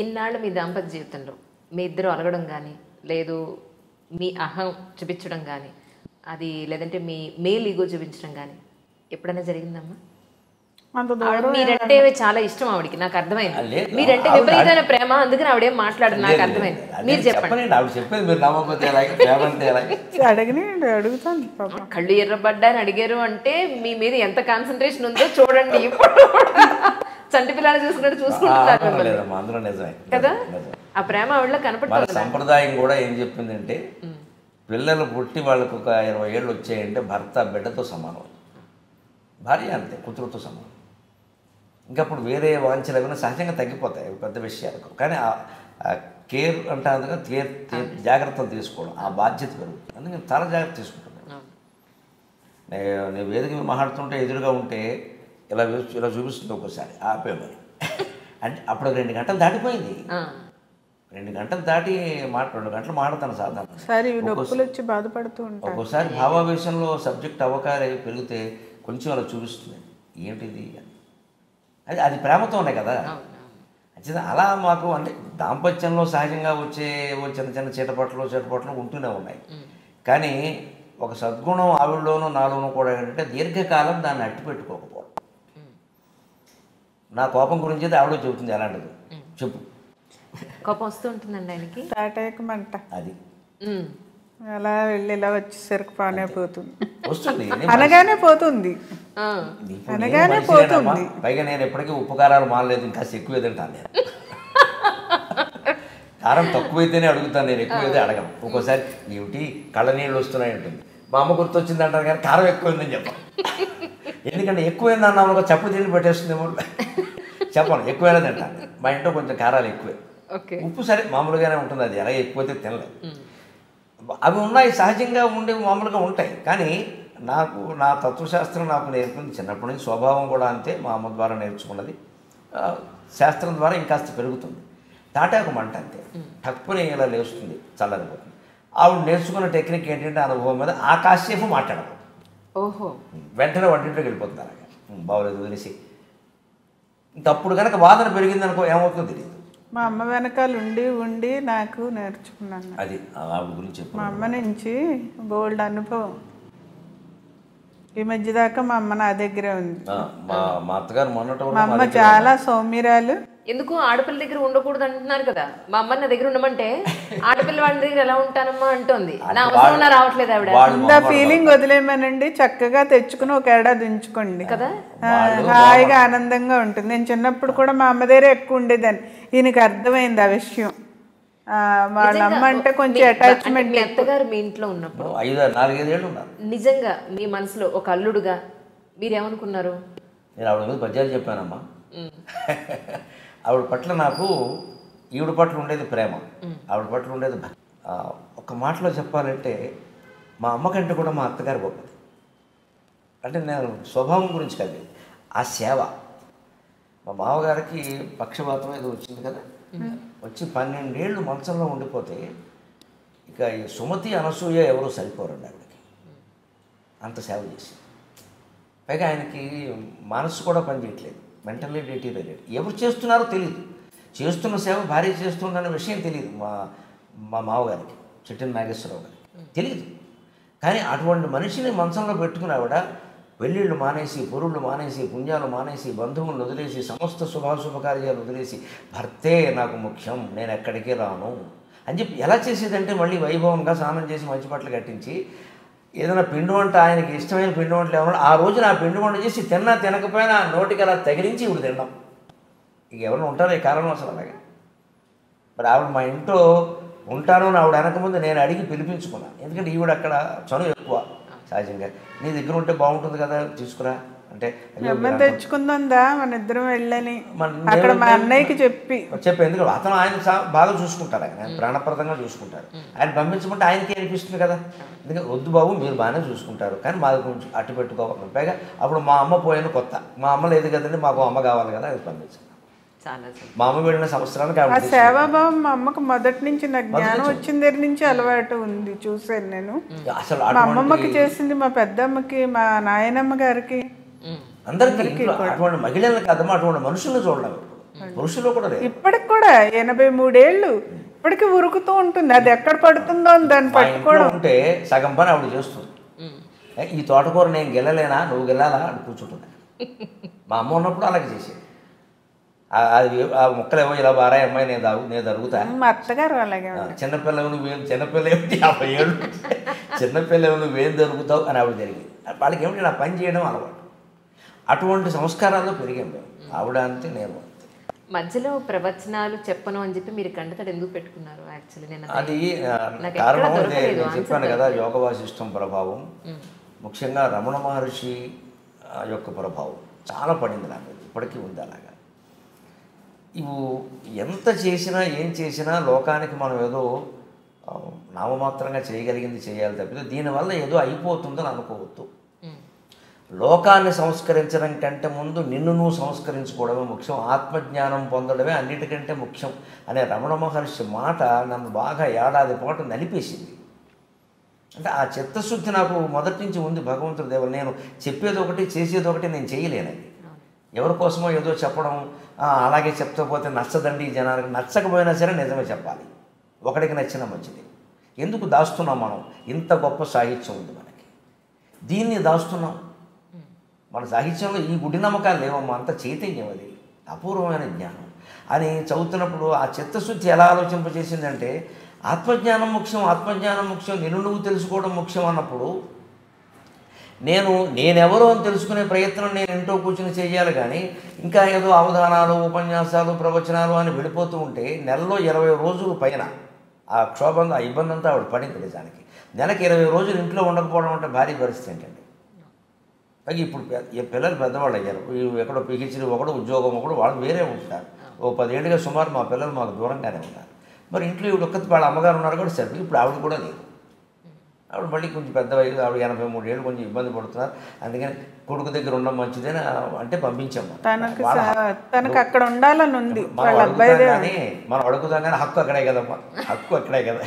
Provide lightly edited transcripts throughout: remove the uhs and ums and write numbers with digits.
ఇన్నాళ్ళు మీ దాంపత్య జీవితంలో మీ ఇద్దరు అలగడం కానీ లేదు మీ అహం చూపించడం కానీ అది లేదంటే మీ మేల్ ఈగో చూపించడం కానీ ఎప్పుడైనా జరిగిందమ్మా? మీరంటే చాలా ఇష్టం ఆవిడకి, నాకు అర్థమైంది. మీరంటే విపరీతమైన ప్రేమ, అందుకని ఆవిడేం మాట్లాడదు, నాకు అర్థమైంది. మీరు చెప్పండి. ఆవిడ చెప్పేది మీరు నమ్మకపోతే అడుగుతాను. కళ్ళు ఎర్రబడ్డాని అడిగారు అంటే మీ మీద ఎంత కాన్సన్ట్రేషన్ ఉందో చూడండి. ఇప్పుడు చంటి పిల్లలు చూసుకున్నట్టు చూసుకుంటున్నారు కదా. ఆ ప్రేమ ఆవిడలో కనపడుతుంది. సంప్రదాయం కూడా ఏం చెప్పిందంటే పిల్లలు పుట్టి వాళ్ళకు ఒక 20 ఏళ్ళు వచ్చాయంటే భర్త బిడ్డతో సమానం, భార్య అంతే కూతురుతో సమానం. ఇంకప్పుడు వేరే వాంఛలు ఏమైనా సహజంగా తగ్గిపోతాయి పెద్ద విషయాలకు. కానీ కేర్ అంటే అందుకని జాగ్రత్తలు తీసుకోవడం, ఆ బాధ్యత పెరుగుతుంది. అందుకని చాలా జాగ్రత్త తీసుకుంటున్నాను. నేను వేదిక మాట్లాడుతుంటే ఎదురుగా ఉంటే ఇలా చూపిస్తుంది ఒక్కోసారి ఆపే మరి అంటే అప్పుడు 2 గంటలు దాటిపోయింది. 2 గంటలు దాటి 2 గంటలు మాట్లాడతాను సాధారణ. ఒక్కోసారి భావావేశంలో సబ్జెక్ట్ అవకాశం పెరిగితే కొంచెం అలా చూపిస్తుంది ఏంటిది అని. అది ప్రేమతోనే కదా. అంటే అలా మాకు అంటే దాంపత్యంలో సహజంగా వచ్చే చిన్న చిన్న చీటపట్లు ఉంటూనే ఉన్నాయి. కానీ ఒక సద్గుణం ఆవిడలోనూ నాలోనూ కూడా ఏంటంటే దీర్ఘకాలం దాన్ని అట్టి పెట్టుకోకపోవడం. నా కోపం గురించి అయితే ఆవిడ చెబుతుంది, ఎలాంటిది చెప్పు. కోపం వస్తూ ఉంటుందండి ఆయనకి, అది అలా వెళ్ళి ఇలా వచ్చేసరికి పానే పోతుంది, వస్తుంది అనగానే పోతుంది. పైగా నేను ఎప్పటికీ ఉప్పు కారాలు మానలేదు, ఇంకా ఎక్కువ తింటాను నేను. కారం తక్కువైతేనే అడుగుతాను నేను, ఎక్కువైతే అడగను. ఒక్కోసారి ఏమిటి కళ్ళ నీళ్ళు వస్తున్నాయి ఉంటుంది, మా అమ్మ గుర్తొచ్చింది అంటారు కానీ కారం ఎక్కువైందని చెప్పాను. ఎందుకంటే ఎక్కువైందన్నా ఒక చెప్పు తిండి పెట్టేస్తుందేమో చెప్పను, ఎక్కువైనా తింటాను. మా ఇంట్లో కొంచెం కారాలు ఎక్కువే, ఉప్పు సరే మామూలుగానే ఉంటుంది, అది ఎలా ఎక్కువైతే తినలేదు. అవి ఉన్నాయి సహజంగా ఉండే మామూలుగా ఉంటాయి. కానీ నాకు నా తత్వశాస్త్రం నాకు నేర్పింది చిన్నప్పటి నుంచి, స్వభావం కూడా అంతే, మా అమ్మ ద్వారా నేర్చుకున్నది. శాస్త్రం ద్వారా ఇంకాస్త పెరుగుతుంది. తాటాకు మంట అంతే, తక్కువనే ఇలా లేస్తుంది, చల్లనిపోతుంది. ఆవిడ నేర్చుకున్న టెక్నిక్ ఏంటంటే అనుభవం మీద ఆ కాసేపు మాట్లాడదు, వెంటనే వంటింట్లోకి వెళ్ళిపోతుంది. అలాగే బాగోలేదు వదిలేసి. ఇంకప్పుడు కనుక వాదన పెరిగిందనుకో ఏమవుతుందో తెలియదు. మా అమ్మ వెనకాల ఉండి ఉండి నాకు నేర్చుకున్నాను. అది ఆవిడ గురించి మా అమ్మ నుంచి బోల్డ్ అనుభవం. ఈ మధ్య దాకా మా అమ్మ నా దగ్గరే ఉంది. మా అత్తగారు మా అమ్మ చాలా సౌమ్యరాలు. ఎందుకు ఆడపిల్ల దగ్గర ఉండకూడదు అంటున్నారు కదా, మా అమ్మ నా దగ్గర ఉండమంటే ఆడపిల్ల వాళ్ళ దగ్గర ఎలా ఉంటానమ్మా అంటోంది. నా అవసరం రావట్లేదు ఆవిడ. ఆ ఫీలింగ్ వదిలేమనండి, చక్కగా తెచ్చుకుని ఒక ఏడాది ఉంచుకోండి కదా, హాయిగా ఆనందంగా ఉంటుంది. నేను చిన్నప్పుడు కూడా మా అమ్మ దగ్గర ఎక్కువ ఉండేదాన్ని. ఈయనకి అర్థమైంది ఆ విషయం. వాళ్ళ అమ్మ అంటే కొంచెం అటాచ్మెంట్. మీ అత్తగారు మీ ఇంట్లో ఉన్నప్పుడు 4-5 ఏళ్ళు ఉన్నారు. నిజంగా మీ మనసులో ఒక అల్లుడుగా మీరేమనుకున్నారు? నేను ఆవిడ మీద పద్యాలు చెప్పానమ్మా. ఆవిడ పట్ల నాకు ఈవిడ పట్ల ఉండేది ప్రేమ, ఆవిడ పట్ల ఉండేది ఒక మాటలో చెప్పాలంటే మా అమ్మ కంటే కూడా మా అత్తగారు గొప్పది. అంటే నేను స్వభావం గురించి కాదు, ఆ సేవ. మా మామగారికి పక్షవాతం ఏదో వచ్చింది కదా, వచ్చి 12 ఏళ్ళు మంచంలో ఉండిపోతే ఇక ఈ సుమతి అనసూయ ఎవరో సరిపోరండి ఆవిడకి, అంత సేవ చేసి. పైగా ఆయనకి మనసు కూడా పనిచేయట్లేదు, మెంటల్లీ డిటీరియరేట్. ఎవరు చేస్తున్నారో తెలియదు, చేస్తున్న సేవ భార్య చేస్తుందన్న విషయం తెలియదు మా మామగారికి, చిట్టిన నాగేశ్వరరావు గారికి తెలియదు. కానీ అటువంటి మనిషిని మంచంలో పెట్టుకుని ఆవిడ పెళ్ళిళ్ళు మానేసి, పొరుళ్ళు మానేసి, పుణ్యాలు మానేసి, బంధువులను వదిలేసి, సమస్త శుభాశుభకార్యాలు వదిలేసి, భర్తే నాకు ముఖ్యం, నేను ఎక్కడికి రాను అని చెప్పి ఎలా చేసేదంటే మళ్ళీ వైభవంగా స్నానం చేసి మంచి బట్టలు కట్టించి ఏదైనా పిండి వంట, ఆయనకి ఇష్టమైన పిండి వంటలు ఏమన్నా ఆ రోజున ఆ పిండి వంట చేసి తిన్నా తినకపోయినా నోటికి అలా తగిలించి ఇప్పుడు తినడం. ఇక ఎవరైనా ఉంటారు ఈ కాలంలో అసలు అలాగే. మరి ఆవిడ మా ఇంట్లో ఉంటాను అని ఆవిడ అనకముందు నేను అడిగి పిలిపించుకున్నాను. ఎందుకంటే ఈవిడ అక్కడ చనువు ఎక్కువ సహజంగా. నీ దగ్గర ఉంటే బాగుంటుంది కదా తీసుకురా అంటే, తెచ్చుకుందా మన ఇద్దరం వెళ్ళని అక్కడ మా అన్నయ్యకి చెప్పి ఎందుకంటే అతను ఆయన బాగా చూసుకుంటారు, ఆయన ప్రాణప్రదంగా చూసుకుంటారు. ఆయన పంపించమంటే ఆయనకి అనిపిస్తుంది కదా, ఎందుకంటే వద్దు బాబు మీరు బాగానే చూసుకుంటారు కానీ మాది కొంచెం అట్టు పెట్టుకోవాలి. పైగా అప్పుడు మా అమ్మ పోయిన కొత్త, మా అమ్మ లేదు కదండి, మాకు అమ్మ కావాలి కదా, అది పంపించాను. మా అమ్మ వెళ్ళిన సంవత్సరానికి ఆ సేవాభావం మా అమ్మకు మొదటి నుంచి, నాకు జ్ఞానం వచ్చిన దగ్గర నుంచి అలవాటు ఉంది. చూసాను నేను, అసలు మా అమ్మమ్మకి చేసింది, మా పెద్దమ్మకి, మా నాయనమ్మ గారికి, అందరికీ. అటువంటి మహిళలు కదమ్మా, అటువంటి మనుషులను చూడలేము. పురుషులు కూడా లేదు. ఇప్పటికి కూడా 83 ఏళ్ళు ఇప్పటికి ఉరుకుతూ ఉంటుంది. అది ఎక్కడ పడుతుందో అని దాన్ని మా ఇంట్లో పట్టుకోవడం. ఉంటే సగం పని ఆవిడ చేస్తుంది. ఈ తోటకూర నేను గెలలేనా, నువ్వు గెలాలా అని కూర్చుంటున్నా. మా అమ్మ ఉన్నప్పుడు అలాగే చేసేది. అది ఆ మొక్కలేమో ఇలా బారాయి అమ్మాయి నేను తరుగుతా. మా అత్తగారు అలాగే చిన్నపిల్లలు నువ్వేం చిన్నపిల్ల ఏమిటి 50 ఏళ్ళు చిన్నపిల్లలు నువ్వేం దొరుకుతావు అని ఆవిడ జరిగింది. వాళ్ళకి ఏమిటి నా పని చేయడం అలవాటు. అటువంటి సంస్కారాల్లో పెరిగాం మేము. ఆవిడ అంతే, నేను అంతే. మధ్యలో ప్రవచనాలు చెప్పను అని చెప్పి మీరు కంటతడి ఎందుకు పెట్టుకున్నారు? యాక్చువల్లీ నేను అది కారణం నేను చెప్పాను కదా, యోగ వాసిష్టం ప్రభావం, ముఖ్యంగా రమణ మహర్షి యొక్క ప్రభావం చాలా పడింది నాకు. ఇప్పటికీ ఉంది అలాగా. ఇవి ఎంత చేసినా ఏం చేసినా లోకానికి మనం ఏదో నామమాత్రంగా చేయగలిగింది చేయాలి తప్పితే దీనివల్ల ఏదో అయిపోతుందని అనుకోవద్దు. లోకాన్ని సంస్కరించడం కంటే ముందు నిన్ను నువ్వు సంస్కరించుకోవడమే ముఖ్యం, ఆత్మజ్ఞానం పొందడమే అన్నిటికంటే ముఖ్యం అనే రమణ మహర్షి మాట నన్ను బాగా ఏడాది పాటు నలిపేసింది. అంటే ఆ చిత్తశుద్ధి నాకు మొదటి నుంచి ఉంది. భగవంతుడి దేవుడు నేను చెప్పేది ఒకటి చేసేది ఒకటి నేను చేయలేనది. ఎవరి కోసమో ఏదో చెప్పడం, అలాగే చెప్తే పోతే నచ్చదండి ఈ జనానికి, నచ్చకపోయినా సరే నిజమే చెప్పాలి. ఒకడికి నచ్చిన మంచిది. ఎందుకు దాస్తున్నాం మనం? ఇంత గొప్ప సాహిత్యం ఉంది మనకి, దీన్ని దాస్తున్నాం. మన సాహిత్యంలో ఈ గుడి నమ్మకాలు లేవమ్మా, అంత చైతన్యం, అది అపూర్వమైన జ్ఞానం అని చదువుతున్నప్పుడు ఆ చిత్తశుద్ధి ఎలా ఆలోచింపజేసిందంటే ఆత్మజ్ఞానం ముఖ్యం, ఆత్మజ్ఞానం ముఖ్యం, నిన్ను నువ్వు తెలుసుకోవడం ముఖ్యం అన్నప్పుడు నేనెవరో అని తెలుసుకునే ప్రయత్నం నేను ఇంట్లో కూర్చుని చేయాలి. కానీ ఇంకా ఏదో అవధానాలు, ఉపన్యాసాలు, ప్రవచనాలు అని వెళ్ళిపోతూ ఉంటే నెలలో 20 రోజులు పైన ఆ క్షోభంగా ఆ ఇబ్బంది అంతా ఆవిడ పడింది. నిజానికి నెలకి 20 రోజులు ఇంట్లో ఉండకపోవడం అంటే భారీ పరిస్థితి ఏంటండి. పైగా ఇప్పుడు పిల్లలు పెద్దవాళ్ళు అయ్యారు. ఎక్కడో పిహెచ్డీ ఒకడు, ఉద్యోగం ఒకడు, వాళ్ళు వేరే ఉంటారు. ఓ 10 ఏళ్ళుగా సుమారు మా పిల్లలు మాకు దూరంగానే ఉన్నారు. మరి ఇంట్లో ఈవిడ ఒక్కటి వాళ్ళ అమ్మగారు ఉన్నారు కూడా సరే. ఇప్పుడు ఆవిడ కూడా లేదు. ఆవిడ మళ్ళీ కొంచెం పెద్ద వయసు, ఆవిడ 83 ఏళ్ళు, కొంచెం ఇబ్బంది పడుతున్నారు. అందుకని కొడుకు దగ్గర ఉండడం మంచిదని అంటే పంపించాము. తనకు అక్కడ ఉండాలని ఉంది. మనం అడుగుతాం కానీ హక్కు అక్కడే కదమ్మా, హక్కు అక్కడే కదా.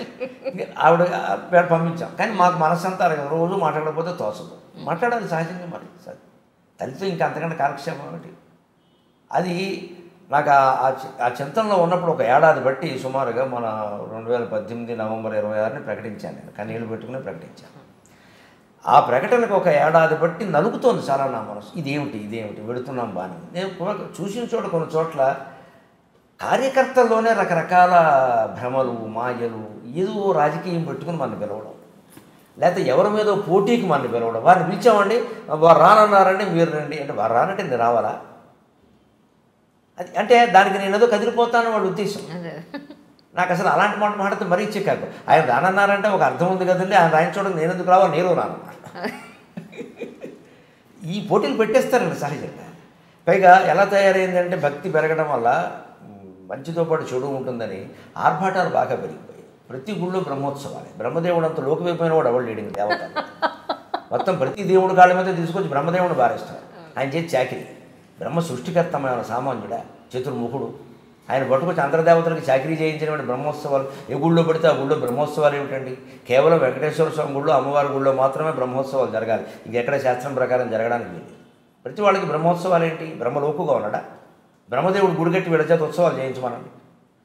ఆవిడ పంపించాం. కానీ మాకు మనసంతా రోజు మాట్లాడకపోతే తోసదు. మాట్లాడాలి సహజంగా, మరి తల్లితో ఇంకా అంతకంటే కాలక్షేపం ఒకటి. అది నాకు ఆ చింతనలో ఉన్నప్పుడు ఒక ఏడాది బట్టి సుమారుగా మన 2018 నవంబర్ 26ని ప్రకటించాను. నేను కన్నీళ్ళు పెట్టుకుని ప్రకటించాను. ఆ ప్రకటనకు ఒక ఏడాది బట్టి నలుగుతోంది చాలా నా మనసు. ఇదేమిటి వెళుతున్నాం బాగా. నేను చూసిన చోట కొన్ని చోట్ల కార్యకర్తల్లోనే రకరకాల భ్రమలు, మాయలు, ఏదో రాజకీయం పెట్టుకుని మన పిలవడం, లేకపోతే ఎవరి మీద పోటీకి మన పిలవడం. వారిని పిలిచామండి, వారు రానన్నారండి, మీరు రండి అంటే వారు రానంటే నేను రావాలా? అది అంటే దానికి నేను ఏదో కదిలిపోతాను వాళ్ళ ఉద్దేశం. నాకు అసలు అలాంటి మాట మాట్లాడితే మరీ చిక్కాకు. ఆయన రానన్నారంటే ఒక అర్థం ఉంది కదండి, ఆయన రాయించడం నేను ఎందుకు రావాలి, నేను రాను. ఈ పోటీలు పెట్టేస్తారండి సహజంగా. పైగా ఎలా తయారైందంటే భక్తి పెరగడం వల్ల మంచితో పాటు చెడు ఉంటుందని ఆర్భాటాలు బాగా పెరిగిపోయాయి. ప్రతి గుళ్ళో బ్రహ్మోత్సవాలే. బ్రహ్మదేవుడు అంత లోకమైపోయిన వాడు ఎవరు లేడింగ్ దేవత. మొత్తం ప్రతి దేవుడు కాళ్ళ మీద తీసుకొచ్చి బ్రహ్మదేవుడు బారేస్తారు. ఆయన చేసి చాకిరి. బ్రహ్మ సృష్టికర్తమైన సామాన్యుడా, చతుర్ముఖుడు, ఆయన పట్టుకొచ్చి అంతర్దేవతలకు చాకరీ చేయించిన బ్రహ్మోత్సవాలు. ఏ గుళ్ళో పెడితే ఆ గుళ్ళో బ్రహ్మోత్సవాలు ఏమిటండి? కేవలం వెంకటేశ్వర స్వామి గుళ్ళో, అమ్మవారి గుళ్ళో మాత్రమే బ్రహ్మోత్సవాలు జరగాలి. ఇంకెక్కడ శాస్త్రం ప్రకారం జరగడానికి లేదు. ప్రతి వాళ్ళకి బ్రహ్మోత్సవాలు ఏంటి? బ్రహ్మలోకుగా ఉన్నాడా? బ్రహ్మదేవుడు గుడిగట్టి వీళ్ళ చేత ఉత్సవాలు చేయించమనండి.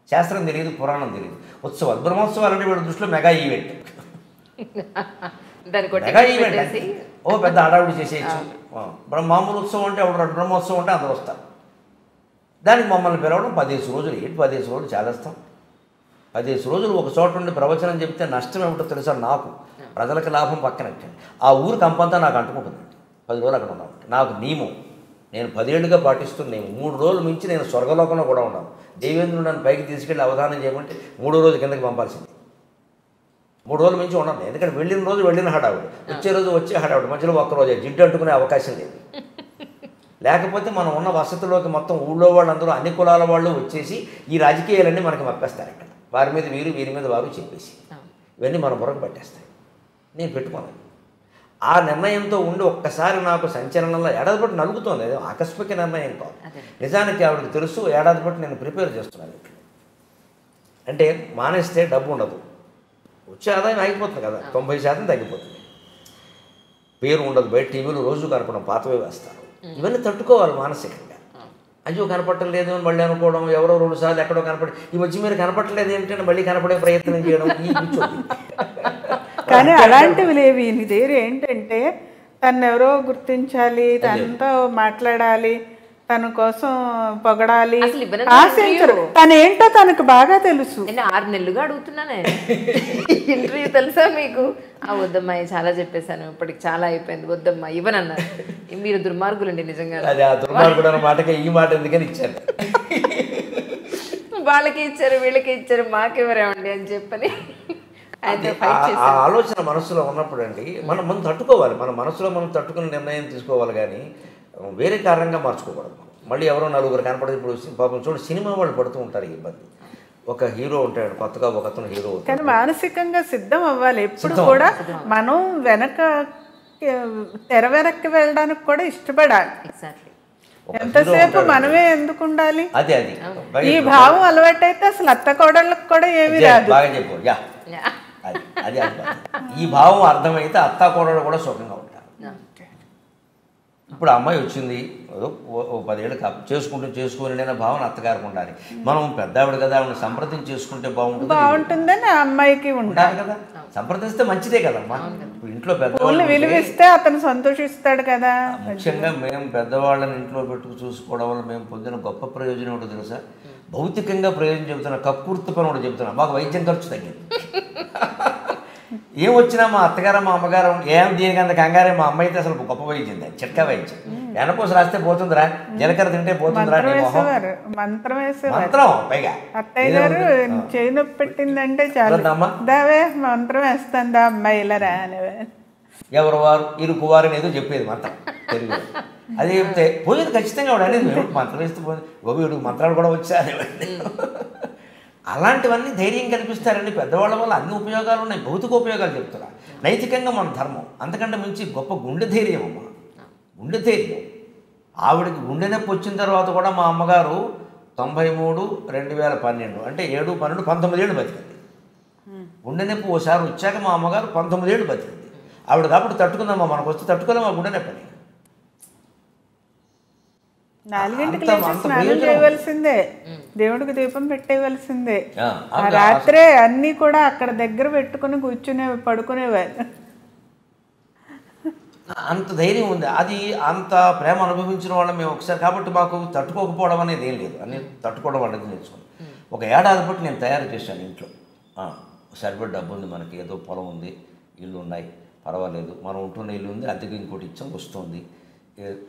శాస్త్రం తెలియదు, పురాణం తెలియదు. ఉత్సవాలు, బ్రహ్మోత్సవాలు అంటే వీళ్ళ దృష్టిలో మెగా ఈవెంట్. మెగా ఈవెంట్ అంటే ఓ పెద్ద హడావుడి చేసేయచ్చు. మామూలు ఉత్సవం అంటే ఎవరు, బ్రహ్మోత్సవం అంటే అందరూ వస్తారు. దానికి మమ్మల్ని పిలవడం 15 రోజులు. ఏంటి 15 రోజులు చేస్తాం? 15 రోజులు ఒక చోట నుండి ప్రవచనం చెప్తే నష్టం ఏమిటో తెలుసా? నాకు ప్రజలకు లాభం పక్కనట్టండి. ఆ ఊరి కంపంతా నాకు అంటుకుంటుందండి 10 రోజులు అక్కడ ఉన్నామంటే. నాకు నియమం నేను 10 ఏళ్ళుగా పాటిస్తున్నాను. 3 రోజులు మించి నేను స్వర్గలోకంలో కూడా ఉన్నాను. దేవేంద్రుడు నన్ను పైకి తీసుకెళ్ళి అవధానం చేయమంటే 3వ రోజు కిందకి పంపాల్సింది. 3 రోజుల మించి ఉన్నాను. ఎందుకంటే వెళ్ళిన రోజు వెళ్ళిన హడావుడు, వచ్చే రోజు వచ్చే హడావుడు, మధ్యలో ఒక్కరోజే జిడ్డు అంటుకునే అవకాశం లేదు. లేకపోతే మనం ఉన్న వసతిలోకి మొత్తం ఊళ్ళో వాళ్ళందరూ అన్ని కులాల వాళ్ళు వచ్చేసి ఈ రాజకీయాలన్నీ మనకి మప్పేస్తారు. ఇక్కడ వారి మీద వీరు, వీరి మీద వారు చెప్పేసి ఇవన్నీ మన బుర్రకు పట్టేస్తాయి. నేను పెట్టుకోను. ఆ నిర్ణయంతో ఉండి ఒక్కసారి నాకు సంచలనంలో ఏడాది పట్టు నలుగుతోంది. ఏదో ఆకస్మిక నిర్ణయం కాదు. నిజానికి ఆవిడకి తెలుసు ఏడాది పట్టు నేను ప్రిపేర్ చేస్తున్నాను. అంటే మానేస్తే డబ్బు ఉండదు, వచ్చే ఆదాయం ఆగిపోతుంది కదా, 90% తగ్గిపోతుంది. పేరు ఉండదు, బయట టీవీలో రోజు కనపడం, పాతవే వేస్తారు. ఇవన్నీ తట్టుకోవాలి మానసికంగా. అయ్యో కనపడలేదు అని మళ్ళీ అనుకోవడం, ఎవరో 2 సార్లు ఎక్కడో కనపడి ఈ వచ్చి మీరు కనపడలేదు ఏంటంటే మళ్ళీ కనపడే ప్రయత్నం చేయడం, ఈ కూర్చోండి. కానీ అలాంటివి లేవు ఈయన దగ్గర. ఏంటంటే తను ఎవరో గుర్తించాలి, తనతో మాట్లాడాలి, తన కోసం పొగడాలి, అసలు ఇవ్వనని ఆశించరు. తనేంటో తనకు బాగా తెలుసు. నేను 6 నెలలుగా అడుగుతున్నానే ఇంటర్వ్యూ తెలుసా మీకు? వద్దమ్మా చాలా చెప్పేశాను, ఇప్పటికి చాలా అయిపోయింది, వద్దమ్మా ఇవ్వనన్నారు. మీరు దుర్మార్గులండి నిజంగా. అది ఆ దుర్మార్గుడు అన్న మాటకే ఈ మాట ఎందుకని ఇచ్చారు. వాళ్ళకి ఇచ్చారు, వీళ్ళకి ఇచ్చారు, మాకెవరేమండి అని చెప్పని ఆ ఆలోచన మనసులో ఉన్నప్పుడు అండి మనం తట్టుకోవాలి. మన మనసులో మనం తట్టుకుని నిర్ణయం తీసుకోవాలి, కానీ వేరే కారణంగా మార్చుకోకూడదు. మళ్ళీ ఎవరో 4 కనపడదు. ఇప్పుడు పాపం చూడు, సినిమా వాళ్ళు పడుతూ ఉంటారు ఇబ్బంది. ఒక హీరో ఉంటాడు, కొత్తగా ఒక అతను హీరో అవుతాడు. కానీ మానసికంగా సిద్ధం అవ్వాలి. ఎప్పుడు కూడా మనం తెర వెనక్కి వెళ్ళడానికి కూడా ఇష్టపడాలి. ఎంతసేపు మనమే ఎందుకు ఉండాలి? అది ఈ భావం అలవాటైతే అసలు అత్త కోడళ్ళకి కూడా ఏమీ రాదు. బాగా చెప్పు. అది ఈ భావం అర్థమైతే అత్త కోడళ్ళు కూడా సుఖంగా ఉంటారు. ఇప్పుడు అమ్మాయి వచ్చింది, 10 ఏళ్ళు చేసుకుని నేను భావన అత్తగారికి ఉండాలి. మనం పెద్దావిడ కదా, ఆవిడ సంప్రదించి చేసుకుంటే బాగుంటుందని ఆ అమ్మాయికి ఉండాలి కదా. సంప్రదిస్తే మంచిదే కదమ్మా. ఇప్పుడు ఇంట్లో పెద్దవాళ్ళు విలువిస్తే అతను సంతోషిస్తాడు కదా. ముఖ్యంగా మేము పెద్దవాళ్ళని ఇంట్లో పెట్టుకు చూసుకోవడం వల్ల మేము పొందిన గొప్ప ప్రయోజనం ఏంటో తెలుసా? భౌతికంగా ప్రయోజనం చెబుతున్నా, కక్కుర్తి పని కూడా చెబుతున్నా, మాకు వైద్యం ఖర్చు తగ్గింది. ఏం వచ్చినా మా అత్తగారు మా అమ్మగారు ఏం దీనికంత కంగారే. మా అమ్మ అయితే అసలు గొప్ప వైద్యం, చిట్కా వైద్యం. వెనకోసం రాస్తే పోతుందిరా, జీలకర్ర తింటే పోతుందిరా, మంత్రం పైగా అత్తయ్య గారు చేయి నొప్పి పెట్టిందంటే చాలు, దావే మంత్రం వేస్తుందా అమ్మాయిలరా అనేవే. ఎవరు వారు ఇరుకు వారు ఏదో చెప్పేది మంత్రం తెలుగు. అది చెప్తే పోయేది ఖచ్చితంగా వాడు అనేది. మంత్రం వేస్తే పోయింది, వీడు మంత్రాలు కూడా వచ్చా అనేవాడిని. అలాంటివన్నీ ధైర్యం కల్పిస్తారండి. పెద్దవాళ్ళ వల్ల అన్ని ఉపయోగాలు ఉన్నాయి, భౌతిక ఉపయోగాలు చెప్తున్నా. నైతికంగా మన ధర్మం అంతకంటే మించి గొప్ప గుండె ధైర్యం అమ్మ. గుండె ధైర్యం. ఆవిడకి గుండె నొప్పి వచ్చిన తర్వాత కూడా మా అమ్మగారు 93, 2012 అంటే 7, 12, 19 ఏళ్ళు బతికింది. గుండె నొప్పి ఓసారి వచ్చాక మా అమ్మగారు 19 ఏళ్ళు బతికింది. ఆవిడ కాబట్టి తట్టుకుందమ్మా, మనకు వస్తే తట్టుకోలేము ఆ గుండె నొప్పిని. 4 స్నానం చేయవలసిందే, దేవుడికి దీపం పెట్టేవలసిందే. ఆ రాత్రే అన్నీ కూడా అక్కడ దగ్గర పెట్టుకుని పడుకునేవారు. అంత ధైర్యం ఉంది. అది అంత ప్రేమ అనుభవించిన వాళ్ళం మేము ఒకసారి. కాబట్టి మాకు తట్టుకోకపోవడం అనేది ఏం లేదు, అన్ని తట్టుకోవడం అనేది నేర్చుకున్నాం. 1 ఏడాది బట్టి నేను తయారు చేశాను ఇంట్లో. సరిపడి డబ్బు ఉంది మనకి, ఏదో పొలం ఉంది, ఇల్లు ఉన్నాయి, పర్వాలేదు. మనం ఉంటున్న ఇల్లు ఉంది, అద్దెకి ఇంకోటి ఇచ్చాం, వస్తుంది.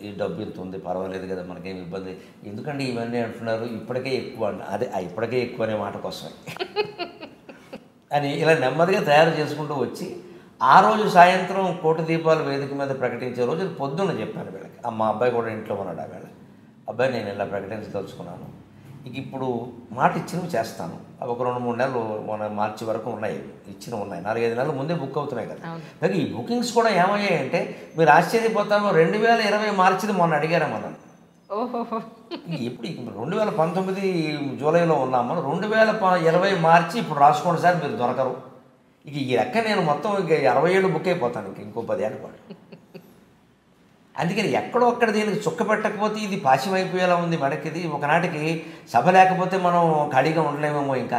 ఈ డబ్బు ఎంత ఉంది, పర్వాలేదు కదా, మనకేం ఇబ్బంది. ఎందుకంటే ఇవన్నీ అంటున్నారు ఇప్పటికే ఎక్కువ, అదే ఇప్పటికే ఎక్కువ అనే మాట కోసమే అని ఇలా నెమ్మదిగా తయారు చేసుకుంటూ వచ్చి ఆ రోజు సాయంత్రం కోటి దీపాలు వేదిక మీద ప్రకటించే రోజు పొద్దున్న చెప్పాను వీళ్ళకి. మా అబ్బాయి కూడా ఇంట్లో ఉన్నాడు. ఆ వేళ అబ్బాయి నేను ఇలా ప్రకటించదలుచుకున్నాను, ఇక ఇప్పుడు మాట ఇచ్చినవి చేస్తాను. అవి ఒక 2-3 నెలలు మన మార్చి వరకు ఉన్నాయి, ఇచ్చినవి ఉన్నాయి. 4-5 నెలల ముందే బుక్ అవుతున్నాయి కదా. అలాగే ఈ బుకింగ్స్ కూడా ఏమయ్యాయంటే మీరు ఆశ్చర్యపోతాము, 2020 మార్చిది మొన్న అడిగారా మనం. ఇప్పుడు 2019 జూలైలో ఉన్నాము, 2020 మార్చి ఇప్పుడు రాసుకోండి సార్, మీరు దొరకరు. ఇక ఈ లెక్క నేను మొత్తం ఇక 60 ఏళ్ళు బుక్ అయిపోతాను, ఇంకో 10 ఏళ్ళ పాటు. అందుకని ఎక్కడో అక్కడ దీనికి చుక్క పెట్టకపోతే ఇది పాశమైపోయేలా ఉంది మనకిది. ఒకనాటికి సభ లేకపోతే మనం ఖాళీగా ఉండలేమేమో. ఇంకా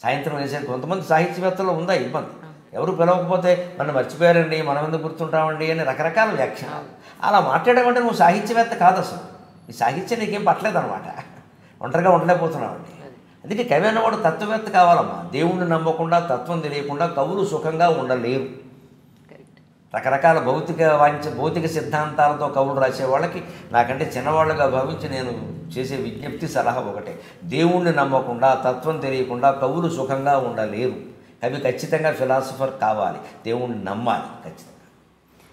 సాయంత్రం వేసేది కొంతమంది సాహిత్యవేత్తలు ఉందా ఇబ్బంది, ఎవరు పిలవకపోతే నన్ను మర్చిపోయారండి, మనం ఎందుకు గుర్తుంటామండి అని రకరకాల వ్యాఖ్యానాలు. అలా మాట్లాడేమంటే నువ్వు సాహిత్యవేత్త కాదు, అసలు ఈ సాహిత్యం నీకేం పట్టలేదన్నమాట, ఒంటరిగా ఉండలేకపోతున్నామండి. అందుకే కవి అన్నవాడు తత్వవేత్త కావాలమ్మా. దేవుణ్ణి నమ్మకుండా, తత్వం తెలియకుండా కవులు సుఖంగా ఉండలేరు. రకరకాల భౌతిక సిద్ధాంతాలతో కవులు రాసే వాళ్ళకి నాకంటే చిన్నవాళ్ళుగా భావించి నేను చేసే విజ్ఞప్తి, సలహా ఒకటే: దేవుణ్ణి నమ్మకుండా, తత్వం తెలియకుండా కవులు సుఖంగా ఉండలేరు. కవి ఖచ్చితంగా ఫిలాసఫర్ కావాలి, దేవుణ్ణి నమ్మాలి ఖచ్చితంగా,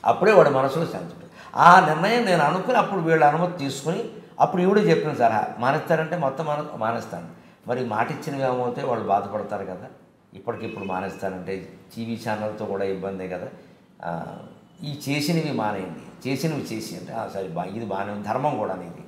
అప్పుడే వాడి మనసులో శాంతి ఉంటుంది. ఆ నిర్ణయం నేను అనుకుని అప్పుడు వీళ్ళ అనుమతి తీసుకుని అప్పుడు ఈవిడ చెప్పిన సలహా మానేస్తారంటే మొత్తం మానేస్తాను. మరి మాట ఇచ్చినవి ఏమవుతాయి, వాళ్ళు బాధపడతారు కదా. ఇప్పటికిప్పుడు మానేస్తానంటే టీవీ ఛానల్తో కూడా ఇబ్బందే కదా. ఈ చేసినవి మానేయండి, చేసినవి చేసి అంటే సరే ఇది బాగానే ఉంది, ధర్మం కూడా అనేది